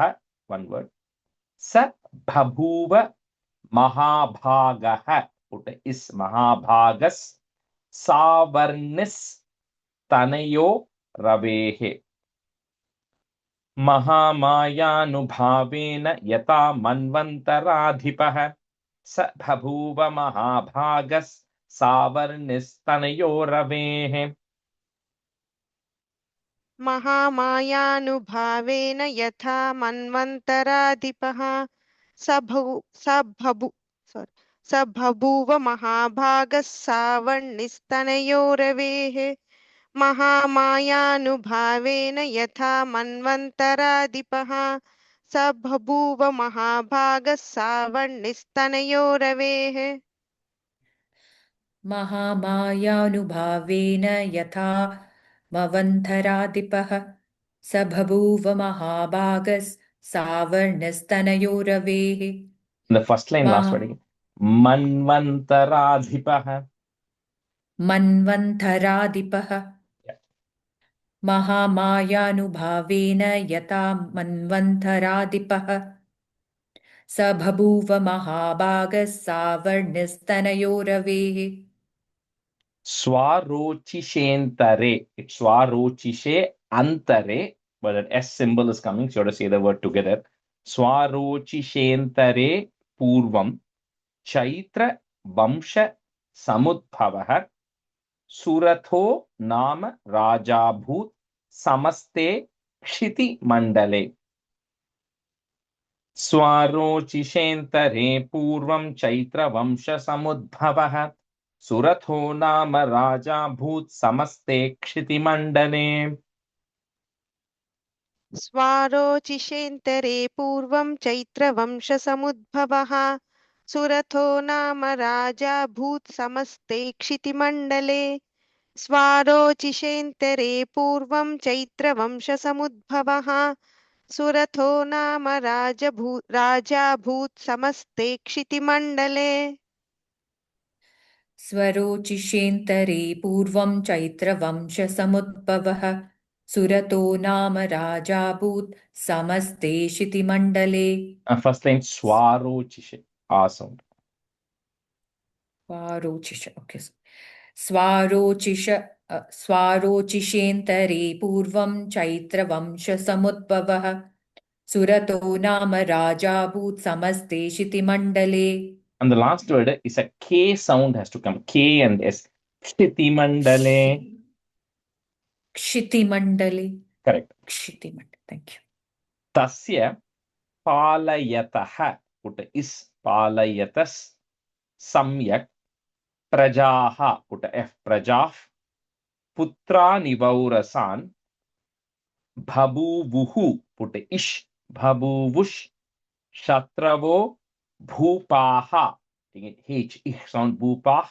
one word स बभूव महाभागः put is महाभागस् सावर्णिस्तनयो रवेः महामायानुभावेन यथा मन्वन्तराधिपः स बभूव महाभागस् सावर्णिस्तनयो रवेः महामायानुभावेन यथा मन्वन्तराधिपः स बभूव महाभागः सावर्णिस्तनयो रवेः महामायानुभावेन यथा मन्वन्तराधिपः स बभूव महाभागः सावर्णिस्तनयो रवेः महामायानुभावेन यथा मवन्थराधिपः स बभूव महाभागस्सावर्णस्तनयो रवेः The first line, last word again. Manvantaradhipah. मन्वन्थराधिपः Yeah. महामायानुभावेन यथा मन्वन्थराधिपः स बभूव महाभागस्सावर्णस्तनयो रवेः Swarochishentare. It's Swarochishe antare, but that S symbol is coming, so you have to say the word together. Swarochishentare purvam chaitra vamsha samudbhavah suratho nama rajabhut samaste kshiti mandale. स्वारोचिषेन्तरे पूर्वं चैत्रवंशसमुद्भवः सुरथो नाम राजा भूत् समस्ते क्षितिमण्डले स्वारोचिषेन्तरे पूर्वं चैत्रवंशसमुद्भवः सुरथो नाम राजा भूत् समस्ते क्षितिमण्डले स्वारोचिषेन्तरे पूर्वं चैत्रवंशसमुद्भवः सुरथो नाम राजा भूत् समस्ते क्षितिमण्डले स्वरोचिषेन्तरे पूर्वं चैत्रवंशसमुद्भवः सुरतो नाम राजाभूत् समस्ते क्षितिमण्डले First line Swarochishe. Awesome. स्वारोचिष ओके स्वारोचिषेन्तरे पूर्वं चैत्रवंशसमुद्भवः सुरतो नाम राजाभूत् समस्ते क्षितिमण्डले And the last word is a K sound has to come. K and S. Kshitimandaले. क्षितिमण्डले Correct. क्षितिमण्डले thank you Tasya palayatah. Put is palayatas samyak prajaha. Put F prajah. Putra nivaurasan bhabuvuhu. Put ish bhabuvush shatravo bhupaha. H sound bhupah.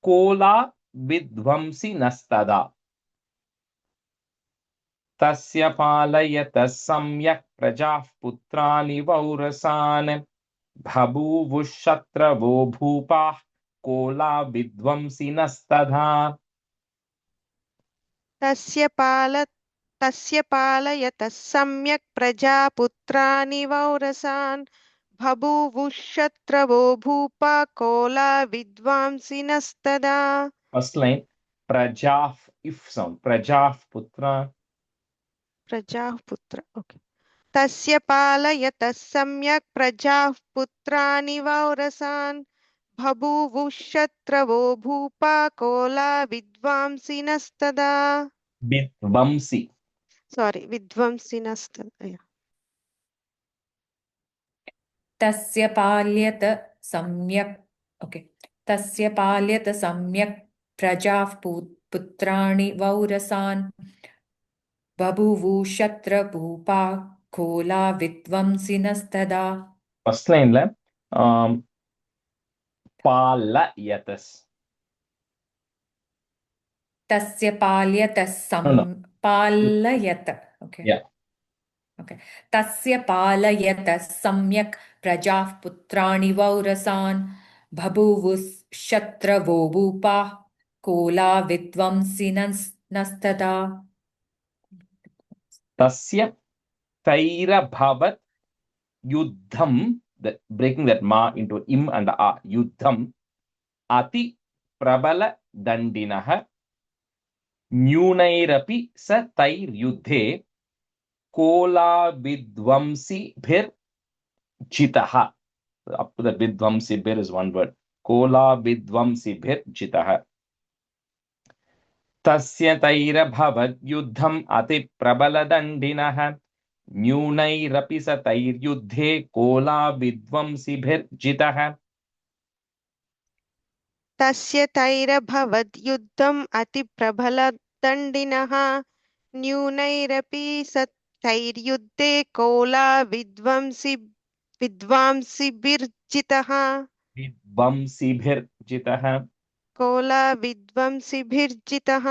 Kola vidvamsi nastada. तस्य पालयतः सम्यक् प्रजाः पुत्राणि वौरसान् बभूवुः शत्रवो भूपाः Cola विध्वंसिनस्तथा तस्य पालयतः सम्यक् प्रजापुत्राणि वौरसान् बभूवुः शत्रवो भूपा कोला विद्वांसिनस्तदा First line प्रजाः if sound प्रजाः पुत्रा प्रजाः पुत्र ओके तस्य पालयतः सम्यक् प्रजाः पुत्राणि वौरसान् बभूवुः शत्रवो भूपा कोला विद्वांसिनस्तदा विध्वंसि सारी विद्वांसिनस्तदा तस्य पाल्यत सम्यक् ओके तस्य पाल्यत सम्यक् प्रजाः पुत्राणि वौरसान् बभूवुः शत्रभूपा कोला विद्वंसिनस्तदा First line la पालयतस् तस्य पाल्यत no पालयत ओके yeah ओके तस्य पालयत सम्यक् प्रजाः पुत्राणि वौरसान् बभूवुश्शत्रवो भूपाः Cola विद्वांसिनस्तदा tasya tairabhavat yuddham, breaking that ma into im and a, yuddham ati prabala dandinah न्यूनैरपि स तैर्युद्धे कोलाविध्वंसिभिर् जितः. Up to the vidvamsibhir is one word. कोलाविध्वंसिभिर् जितः. तस्य तैरभवद् युद्धम् अतिप्रबलदण्डिनः न्यूनैरपि स तैर्युद्धे कोलाविध्वंसिभिर् जितः. तस्य तैरभवद् युद्धम् अतिप्रबलदण्डिनः न्यूनैरपि सत्तैर्युद्धे विद्वांसिभिर्जितः विध्वंसिभिर्जितः. कोलाविद्वांसिभिर्जितः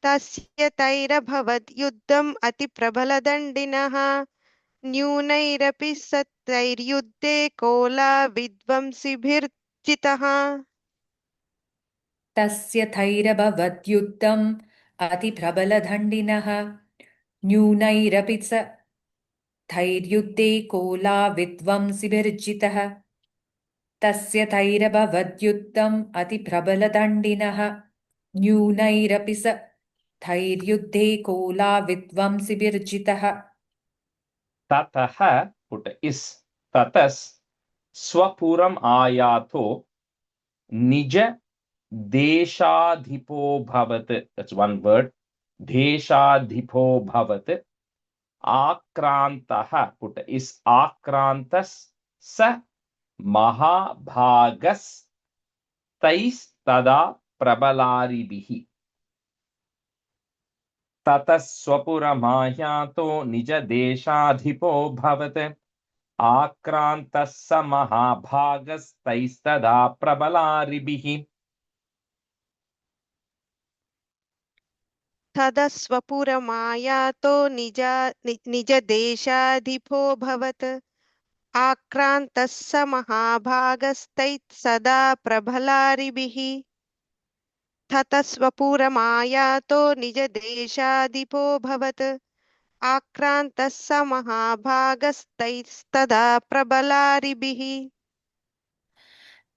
तस्य तैरभवद् युद्धम् अतिप्रबलदण्डिनः न्यूनैरपि सत्तैर्युद्धे कोलाविद्वांसिभिर्जितः तस्य थैरभवद्युद्धम् अतिप्रबलदण्डिनः न्यूनैरपि स थैर्युद्धे कोला विद्वंसिभिर्जितः तस्य थैरभवद्युद्धम् अतिप्रबलदण्डिनः न्यूनैरपि स थैर्युद्धे कोला विद्वंसिभिर्जितः ततः put is ततस् स्वपुरम् आयातो निज देशाधिपो भवत्. That's one word. देशाधिपो भवत्. आक्रान्तः put is आक्रान्तस् स महाभागस् तैस्तदा प्रबलारिभिः. ततः स्वपुरमायातो निजदेशाधिपो भवत् आक्रान्तः स महाभागस्तैस्तदा प्रबलारिभिः. तदस्वपुरमायातो निजदेशाधिपो भवत् आक्रान्तः स महाभागस्तैः सदा प्रबलारिभिः ततस्वपुरमायातो निजदेशाधिपो भवत् आक्रान्तः स महाभागस्तैस्तदा प्रबलारिभिः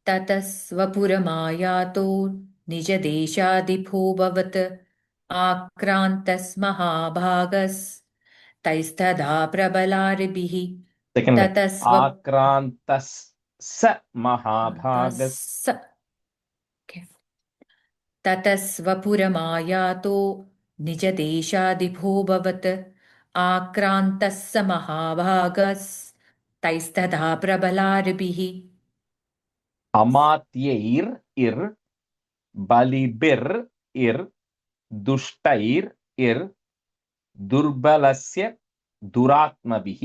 ततः स्वपुरमायातो निजदेशाधिपो भवत् आक्रान्तः महाभागस्तैस्तदा प्रबलारिभिः Second line. ततः आक्रान्तः स महाभागस्. ततः स्वपुरमायातो निजदेशाधिपो भवत् आक्रान्तः स महाभागस्तैस्तदा प्रबलारिभिः अमात्यैर् इर् बलिभिर् इर् दुष्टैर् इर् दुर्बलस्य दुरात्मभिः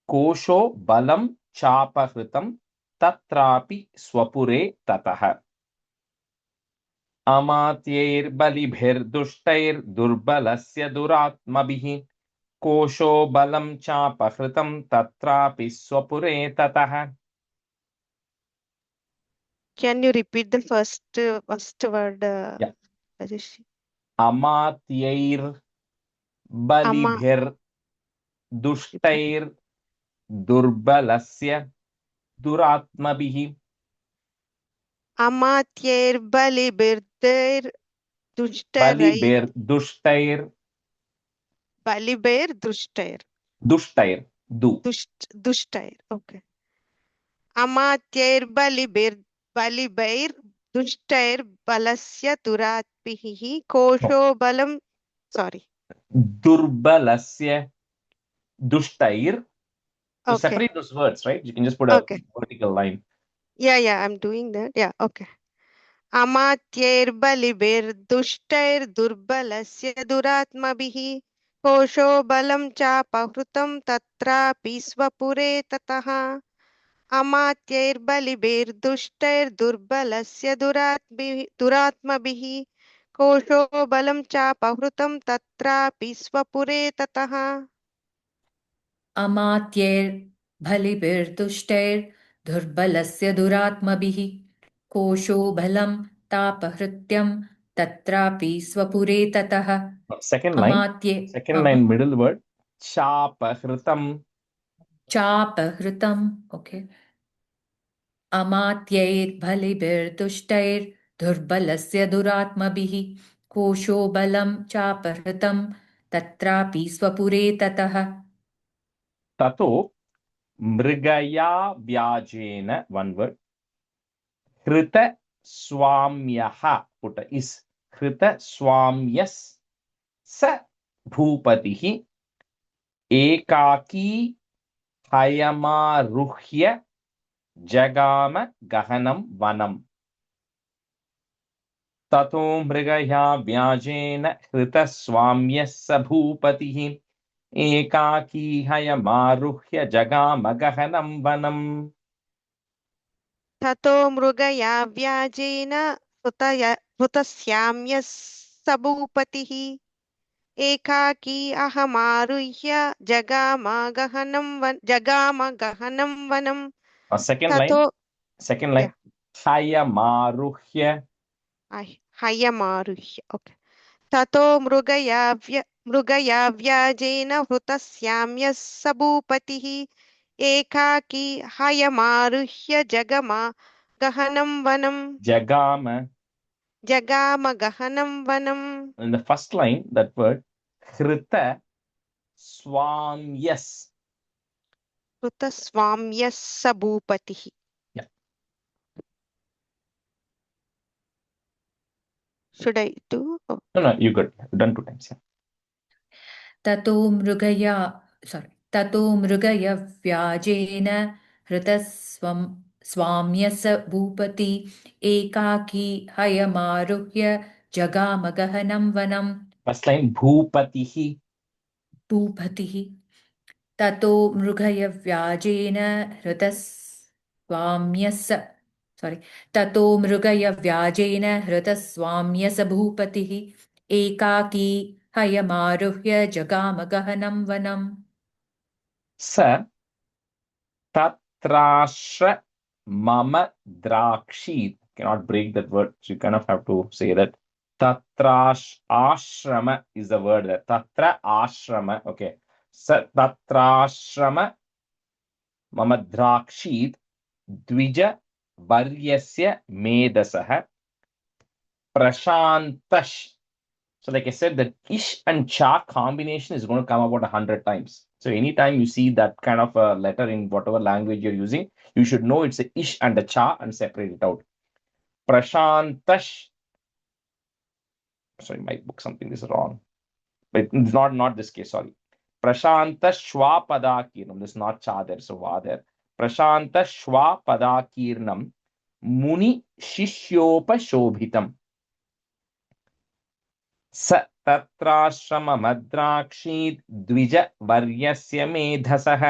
कोशो बलं चापहृतं तत्रापि स्वपुरे ततः. अमात्यैर्बलिभिर्दुष्टैर्दुर्बलस्य दुरात्मभिः कोशो बलं चापहृतं तत्रापि स्वपुरे ततः. Can you repeat the first word Yeah. Rajesh? अमात्यैर्बलिभिर्दुष्टैर्दुर्बलस्य दुरात्मभिः अमात्यैर्बलिभिर्दुष्टैर् बलिभिर्दुष्टैर् दुष्टैर् दु दुष्टैर् okay अमात्यैर्बलिभिर्दुष्टैर्बलस्य दुरात्मिः कोशो बलं sorry दुर्बलस्य दुष्टैर्. To okay separate those words, right? You can just put a okay vertical line. yeah I'm doing that yeah okay अमात्यैर्बलिभिर्दुष्टैर्दुर्बलस्य दुरात्मभिः कोशो बलं चापहृतं तत्रापि स्वपुरे ततः अमात्यैर्बलिभिर्दुष्टैर्दुर्बलस्य दुरात्मभिः कोशो बलं चापहृतं तत्रापि स्वपुरे ततः दुर्बलस्य दुरात्मभिः कोशो बलं तापहृत्यं तत्रापि स्वपुरे ततः Second line, अमात्ये second line, middle word, chapahritam. चापहृतम् ओके अमात्यैर्बलिभिर्दुष्टैर्दुर्बलस्य दुरात्मभिः कोशो बलं चापहृतं तत्रापि स्वपुरे ततः Tato mrigaya vyajena, one word, hrita swamyaha, put a is, hrita swamyas sa bhupatihi ekaki hayamaruhya jagama gahanam vanam. ततो मृगया व्याजेन हृतस्वाम्यः स भूपतिः एकाकी हयमारुह्य जगामगहनं वनम्. ततो मृगया व्याजेन हृतस्याम्यः स भूपतिः एकाकी अहमारुह्य जगाम गहनं वनम् Second ततो line, हयमारुह्य. हयमारुह्य ओके ततो मृगया व्याजेन हृतस्याम्यः स भूपतिः एकाकी हयमारुह्य गहनं वनम् जगाम. गहनं वनम् In the first line, that word hrita swamyas. हृतस्वाम्यः स भूपतिः Yeah. should I do No, you good. Done 2 times. Yeah. ततो मृगय व्याजेन हृतस्वं स्वाम्यस भूपति एकाकी हयमारुह्य जगामगहनं वनम् First line bhupatihi. भूपतिः ततो मृगय व्याजेन ततो मृगय व्याजेन हृतस्वाम्यस भूपतिः एकाकी हयमारुह्य जगामगहनं वनम् स tatrashra mama drakshit. Cannot break that word, so you kind of have to say that. Ashrama is the word there. Tatra ashrama. Okay. Sa tatrashrama mama drakshit dvija varyasya medasah prashantash. So like I said, that ish and cha combination is going to come about 100 times. So anytime you see that kind of a letter in whatever language you're using, you should know it's a ish and a cha and separate it out. Prashantash. Sorry, my book, something is wrong. But it's not this case, sorry. Prashanta Shwapadakirnam. There's not cha there, so va there. Prashanta Shwapadakirnam Muni Shishyopashobhitam. स तत्राश्रममद्राक्षीत् द्विज वर्यस्य मेधसः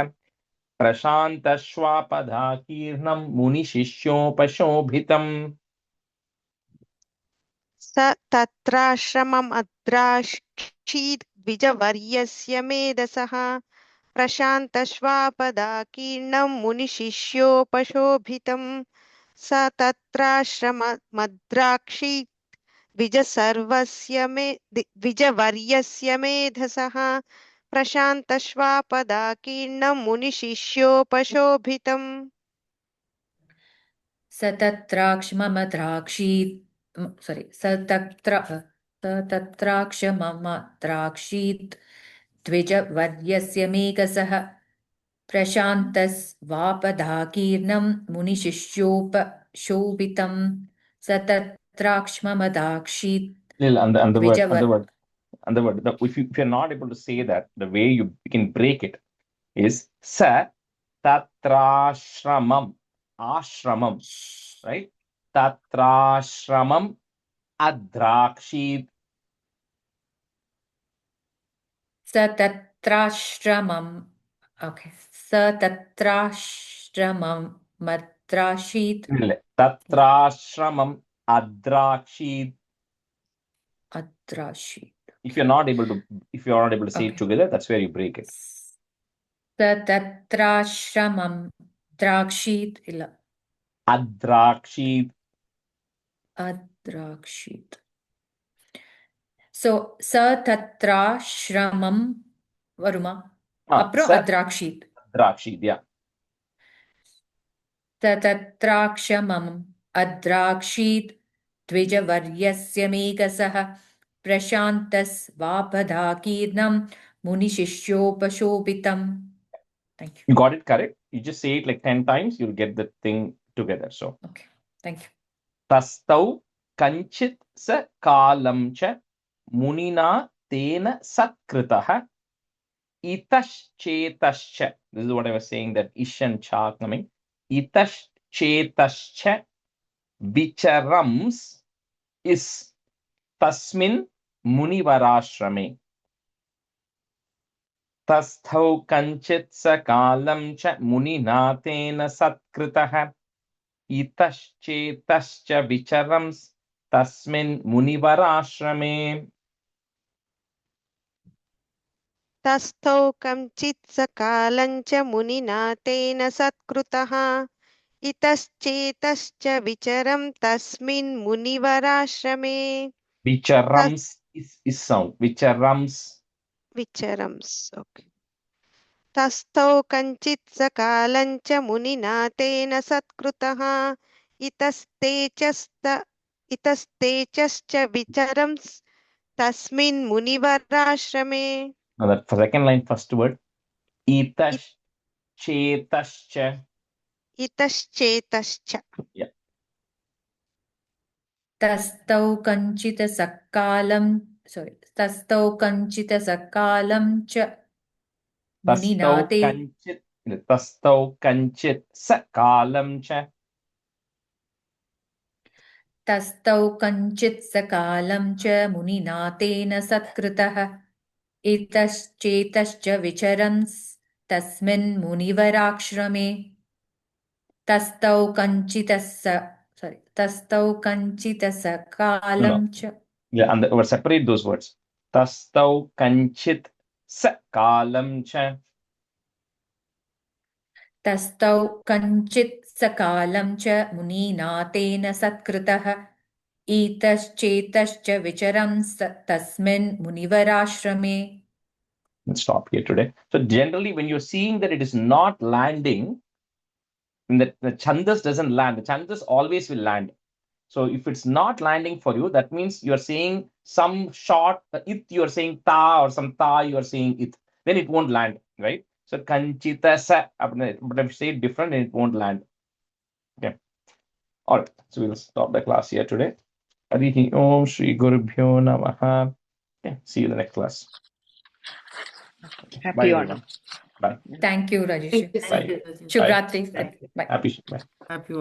प्रशान्तश्वापदाकीर्णं मुनिशिष्योपशोभितम्. स तत्राश्रममद्राक्षीत् द्विजवर्यस्य मेधसः प्रशान्तश्वापदाकीर्णं मुनिशिष्योपशोभितं स तत्राश्रममद्राक्षीत् द्विजवर्यस्य मेधसः प्रशान्तश्वापदाकीर्णं मुनिशिष्योपशोभितम् स तत्राक्षममद्राक्षीत् द्विजवर्यस्य मेघसः प्रशान्तस्वापदाकीर्णं मुनिशिष्योपशोभितं स तत्राक्ष्ममदाक्षीत् If you're not able to say that, the way you can break it is sa tatrashramam. Ashramam, right? Tatrashramam adrakshit. स तत्राश्रमम् okay स तत्राश्रममद्राक्षीत् Tatrashramam adrakshit. अद्राक्षीत् If you're not able to say it Okay. together, that's where you break it. स तत्राश्रमम् Drakshit illa. Adrakshit. Adrakshit. So sa tatra shramam varuma. Apro Sa adrakshit. Adrakshit, yeah. तत्राक्षमम् अद्राक्षीत् द्विजवर्यस्य मेघसः प्रशान्तस्वापदाकीर्णं मुनिशिष्योपशोभितम्. Thank you. You got it correct. You just say it like 10 times, you'll get the thing together. So, Okay. Thank you. Tastau kanchit sa kalam cha munina tena satkritah itashchetascha. This is what I was saying, that ish and cha coming. Itashchetascha vicharams is tasmin munivarashrame. Tasthau kanchit sa kalam cha munina tena satkritah itashchetascha vicharams tasmin munivarashrame. तस्थौ कञ्चित् सकालञ्च मुनिना तेन सत्कृतः इतश्चेतश्च विचरं तस्मिन् मुनिवराश्रमे Vicharams is sound. Vicharams. विचरम्स् okay तस्थौ कञ्चित् सकालञ्च मुनिना तेन सत्कृतः इतस्तेजश्च विचरंस् तस्मिन् मुनिवराश्रमे Now that second line, first word. Itashchetascha. इतश्चेतश्च Yeah. तस्थौ कञ्चित् सकालं च मुनिना Tastau kanchit sakalam cha. तस्थौ कञ्चित् सकालं च मुनिना तेन सत्कृतः इतश्चेतश्च विचरन्स् तस्मिन् मुनिवराश्रमे तस्थौ कञ्चित् सकालं च Yeah, and we'll separate those words. Tastau kanchit sakalam cha. तस्थौ कञ्चित् सकालं च मुनिना तेन सत्कृतः इतश्चेतश्च विचरन्स् तस्मिन् मुनिवराश्रमे. Let's stop here today. So generally, when you're seeing that it is not landing, that the chandas doesn't land, the chandas always will land. So if it's not landing for you, that means you're saying some short it, you're saying ta, or some ta, you're saying it. Then it won't land, right? So kanchita sa, but if you say it different, then it won't land. Okay. All right. So we'll stop the class here today. Harihi Om Shri Gurubhyo Namaha. Okay. See you in the next class. Happy Bye, Onam. everyone. Bye. Thank you, Rajesh. Thank you, sir. Thank you. Bye. Shubhratri. Bye. Bye. Happy. Bye. Happy